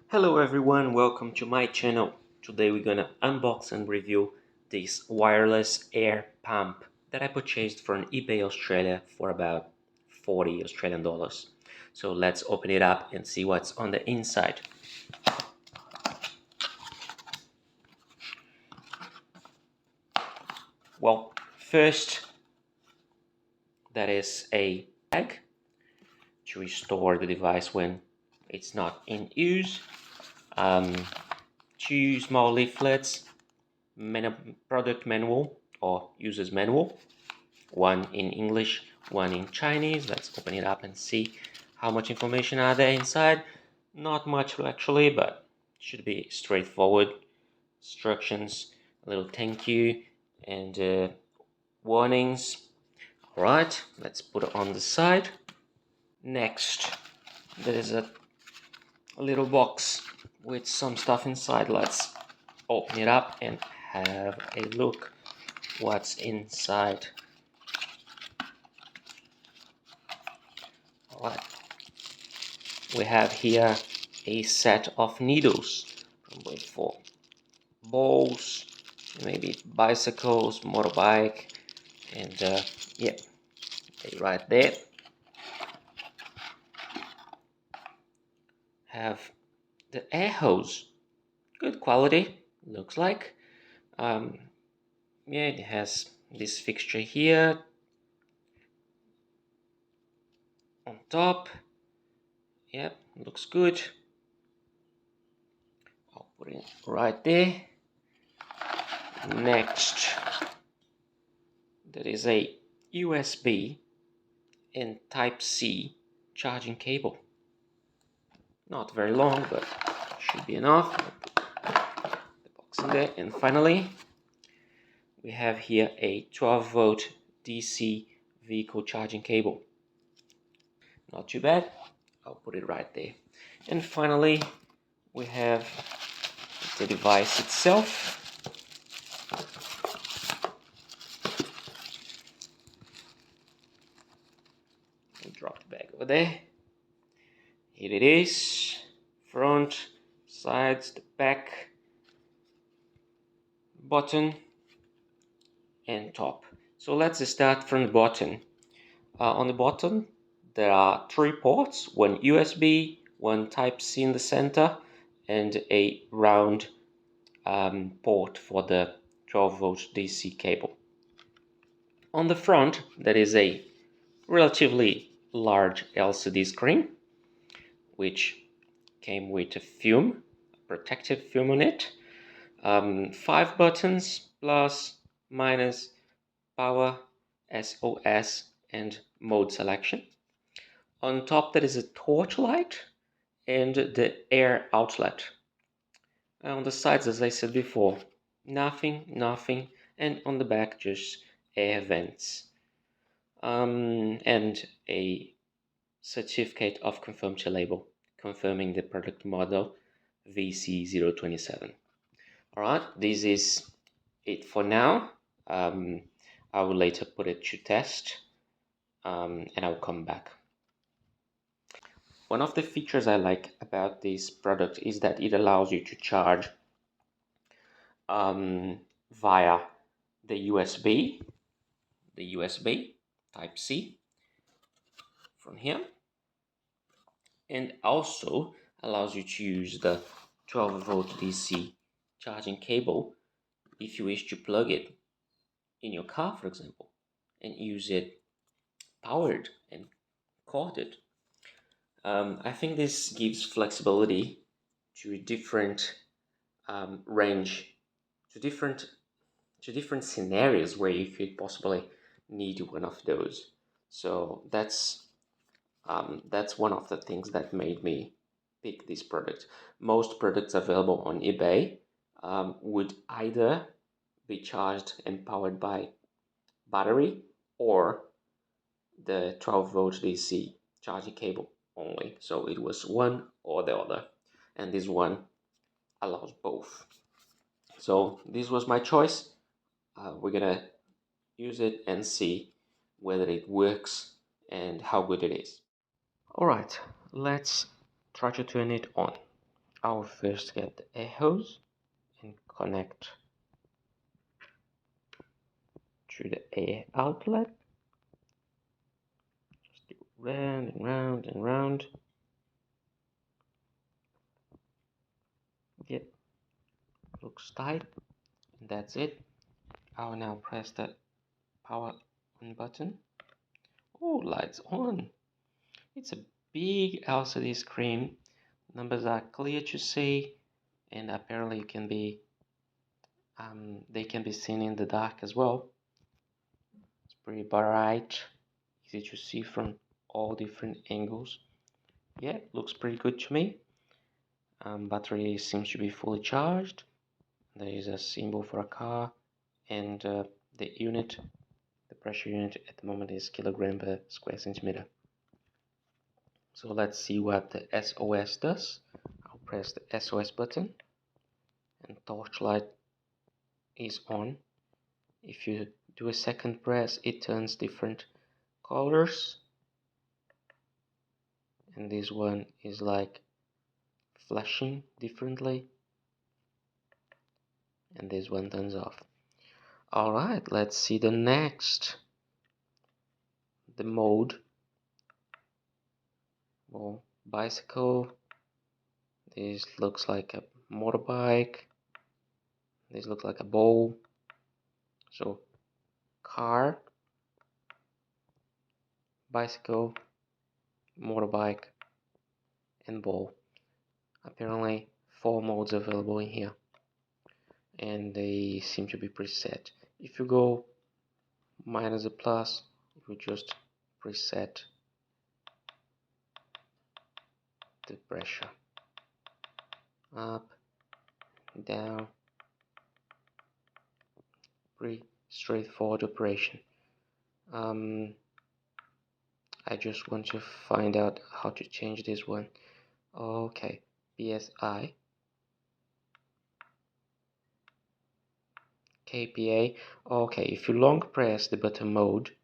Hello everyone, welcome to my channel. Today we're gonna unbox and review this wireless air pump that I purchased from eBay Australia for about 40 Australian dollars. So let's open it up and see what's on the inside. Well, first that is a bag to restore the device when it's not in use. Two small leaflets, product manual or user's manual, one in English, one in Chinese. Let's open it up and see how much information are there inside. Not much actually, but should be straightforward. Instructions, a little thank you, and warnings. Alright, let's put it on the side. Next, there is a little box with some stuff inside. Let's open it up and have a look what's inside. Alright, we have here a set of needles, probably for balls, maybe bicycles, motorbike, and yeah, they right there. Have the air hose, good quality, looks like. Yeah, it has this fixture here on top. Yep, looks good. I'll put it right there. Next, there is a USB and Type-C charging cable. Not very long, but should be enough. I'll put the box in there. And finally, we have here a 12-volt DC vehicle charging cable. Not too bad. I'll put it right there. And finally, we have the device itself. We'll drop the bag over there. Here it is. Front, sides, the back, bottom, and top. So let's start from the bottom. On the bottom, there are three ports, one USB, one Type-C in the center, and a round port for the 12-volt DC cable. On the front, there is a relatively large LCD screen, which came with a film, protective film on it. 5 buttons, plus, minus, power, SOS, and mode selection. On top there is a torch light and the air outlet. On the sides, as I said before, nothing, and on the back just air vents. And a certificate of conformity label confirming the product model VC027. Alright, this is it for now. I will later put it to test, and I'll come back. One of the features I like about this product is that it allows you to charge via the USB Type-C from here, and also allows you to use the 12-volt DC charging cable if you wish to plug it in your car, for example, and use it powered and corded. I think this gives flexibility to a different range, to different scenarios where you could possibly need one of those. So that's one of the things that made me pick this product. Most products available on eBay would either be charged and powered by battery or the 12-volt DC charging cable only. So it was one or the other, and this one allows both. So this was my choice. We're gonna use it and see whether it works and how good it is. Alright, let's try to turn it on. I'll first get the air hose and connect to the air outlet. Just do round and round and round. Yep, looks tight, and that's it. I'll now press the power on button. Oh, lights on. It's a big LCD screen. Numbers are clear to see, and apparently they can be seen in the dark as well. It's pretty bright, easy to see from all different angles. Yeah, looks pretty good to me. Battery seems to be fully charged. There is a symbol for a car, and the unit, the pressure unit at the moment is kilogram per square centimeter. So let's see what the SOS does. I'll press the SOS button and torchlight is on. If you do a second press, it turns different colors, and this one is like flashing differently, and this one turns off. Alright, let's see the next. The mode. Well, bicycle. This looks like a motorbike. This looks like a bowl. So car, bicycle, motorbike, and bowl. Apparently 4 modes available in here, and they seem to be preset. If you go minus a plus, it will just preset the pressure. Up, down. Pretty straightforward operation. I just want to find out how to change this one. Okay, PSI, kPa. Okay, if you long press the button mode,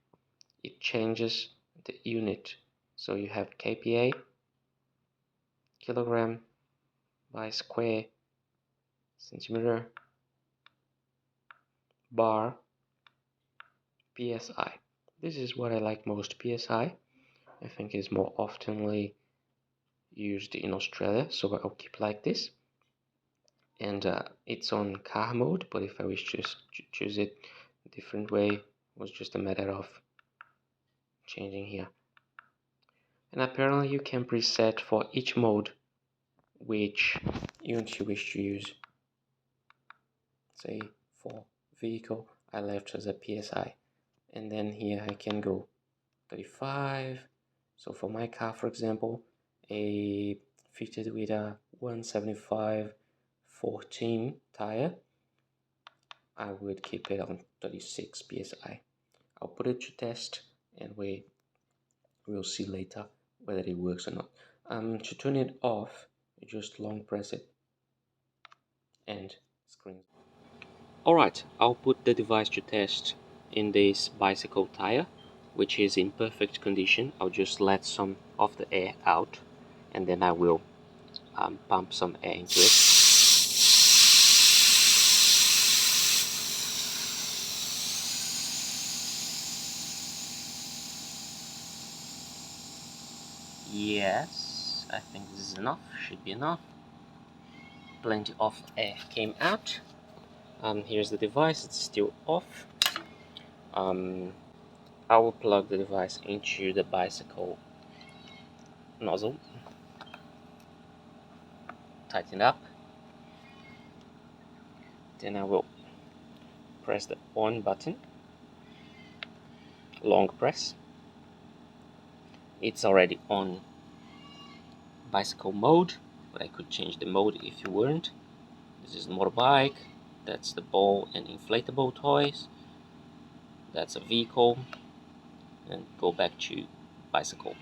it changes the unit. So you have kPa, kilogram by square centimeter, bar, PSI. This is what I like most, PSI. I think is more oftenly used in Australia, so I'll keep like this. And it's on car mode, but if I wish to choose it a different way, it was just a matter of changing here. And apparently you can preset for each mode which unit you wish to use. Say for vehicle, I left as a PSI, and then here I can go 35. So for my car, for example, a 50 with a 175 14 tire, I would keep it on 36 psi. I'll put it to test, and we'll see later whether it works or not. To turn it off, you just long press it and screen. Alright, I'll put the device to test in this bicycle tire, which is in perfect condition. I'll just let some of the air out, and then I will pump some air into it. Yes, I think this is enough, should be enough. Plenty of air came out. Here's the device, it's still off. I will plug the device into the bicycle nozzle, tighten up, then I will press the on button, long press. It's already on bicycle mode, but I could change the mode if you weren't. This is motorbike, that's the ball and inflatable toys, that's a vehicle, and go back to bicycle.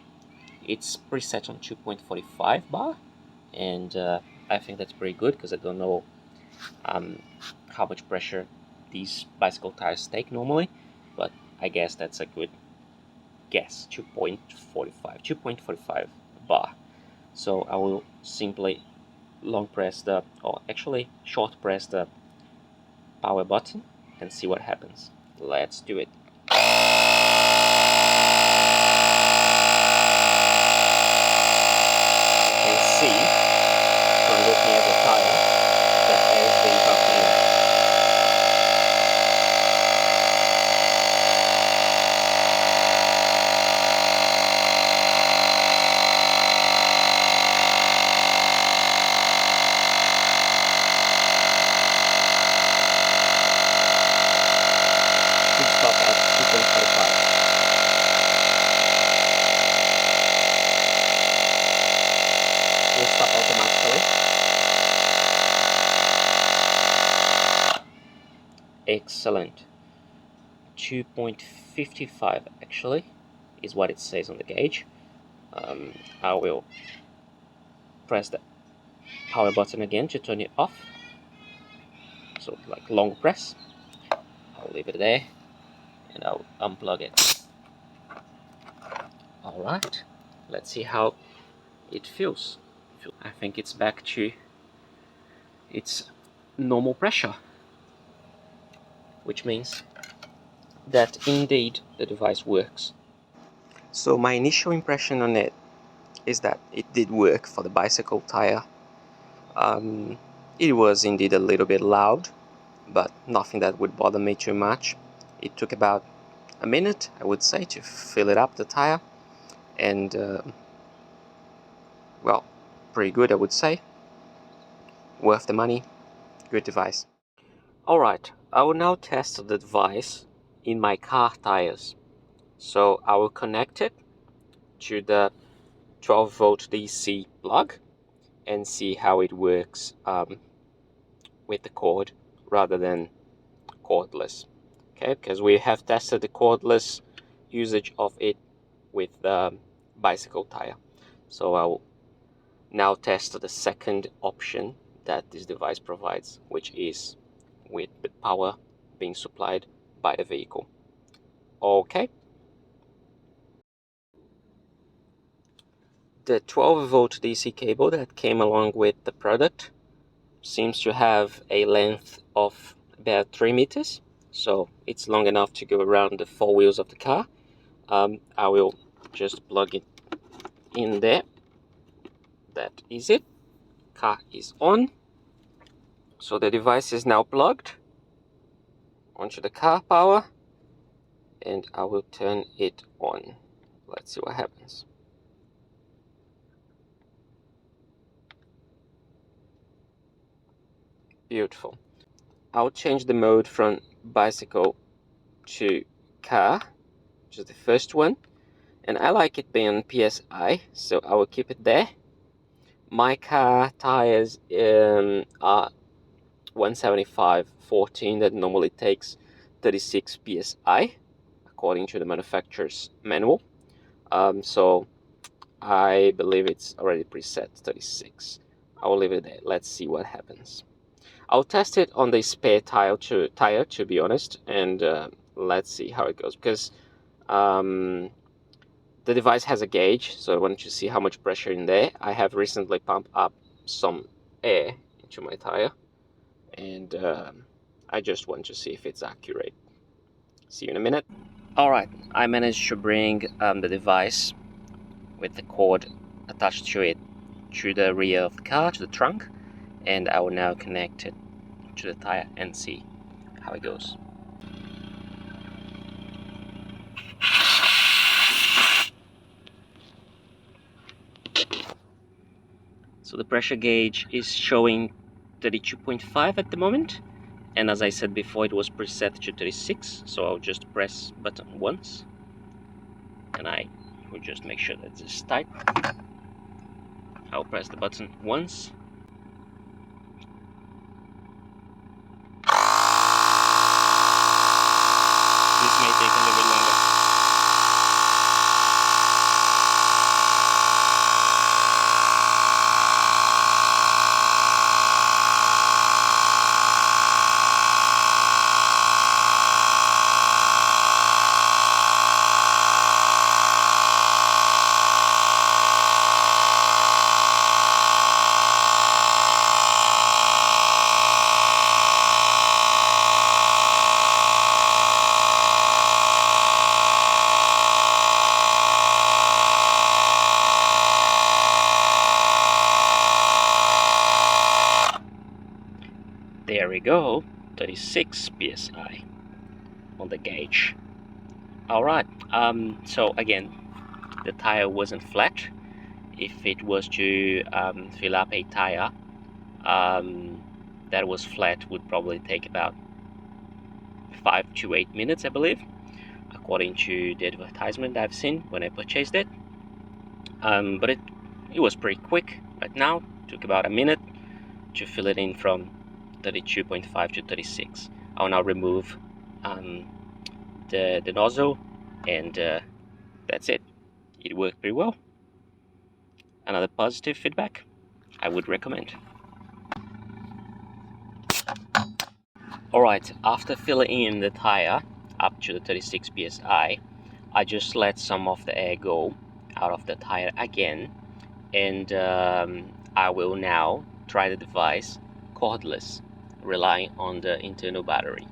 It's preset on 2.45 bar, and I think that's pretty good because I don't know how much pressure these bicycle tires take normally, but I guess that's a good guess. 2.45 bar. So I will simply long press the, or actually short press the power button and see what happens. Let's do it. You can see from looking at the tire that has been pumping in. Stop at 2.55. We'll stop automatically. Excellent. 2.55 actually is what it says on the gauge. I will press the power button again to turn it off. So like long press. I'll leave it there and I'll unplug it. Alright, let's see how it feels. I think it's back to its normal pressure, which means that indeed the device works. So my initial impression on it is that it did work for the bicycle tire. It was indeed a little bit loud, but nothing that would bother me too much. It took about a minute, I would say, to fill it up, the tire, and well, pretty good, I would say. Worth the money, good device. Alright, I will now test the device in my car tires. So I will connect it to the 12 volt DC plug and see how it works with the cord rather than cordless. Okay, because we have tested the cordless usage of it with the bicycle tire. So I'll now test the second option that this device provides, which is with the power being supplied by the vehicle. Okay. The 12 volt DC cable that came along with the product seems to have a length of about 3 meters, so it's long enough to go around the 4 wheels of the car. I will just plug it in there. That is it. Car is on. So the device is now plugged onto the car power, and I will turn it on. Let's see what happens. Beautiful. I'll change the mode from bicycle to car, which is the first one, and I like it being on PSI, so I will keep it there. My car tires are 175/14, that normally takes 36 psi according to the manufacturer's manual. So I believe it's already preset 36. I will leave it there. Let's see what happens. I'll test it on the spare tire to be honest, and let's see how it goes, because the device has a gauge, so I wanted to see how much pressure in there. I have recently pumped up some air into my tire, and I just want to see if it's accurate. See you in a minute. Alright, I managed to bring the device with the cord attached to it to the rear of the car, to the trunk, and I will now connect it to the tire and see how it goes. So the pressure gauge is showing 32.5 at the moment, and as I said before, it was preset to 36, so I'll just press button once, and I will just make sure that it's tight. I'll press the button once. This may take a little bit longer. There we go, 36 psi on the gauge. Alright, so again, the tire wasn't flat. If it was to fill up a tire that was flat, would probably take about 5 to 8 minutes, I believe, according to the advertisement I've seen when I purchased it. But it was pretty quick. Right now, took about a minute to fill it in from 32.5 to 36. I'll now remove the nozzle, and that's it. It worked pretty well. Another positive feedback I would recommend. Alright, after filling in the tire up to the 36 psi, I just let some of the air go out of the tire again, and I will now try the device cordless, relying on the internal battery.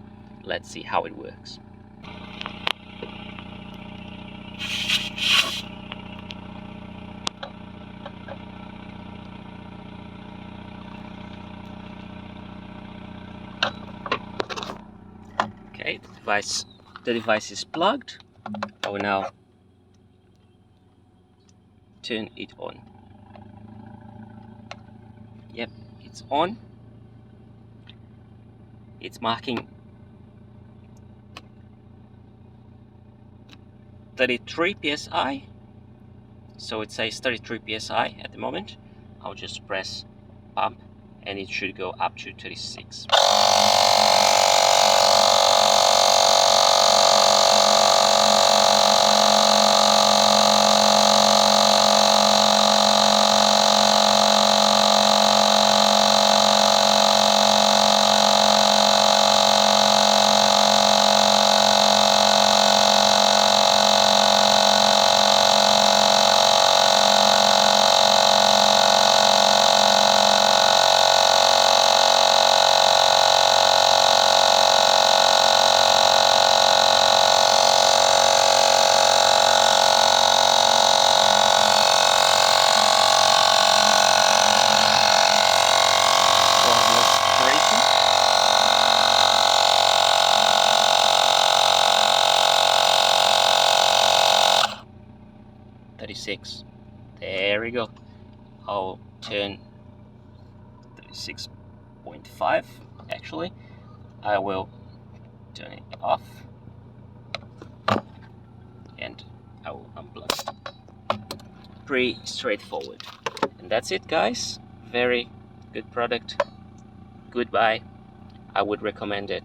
Let's see how it works. Okay, the device is plugged. I will now turn it on. Yep, it's on. It's marking 33 psi, so it says 33 psi at the moment. I'll just press pump and it should go up to 36. There we go. I'll turn 36.5. Actually, I will turn it off and I will unplug. Pretty straightforward. And that's it, guys. Very good product. Goodbye. I would recommend it.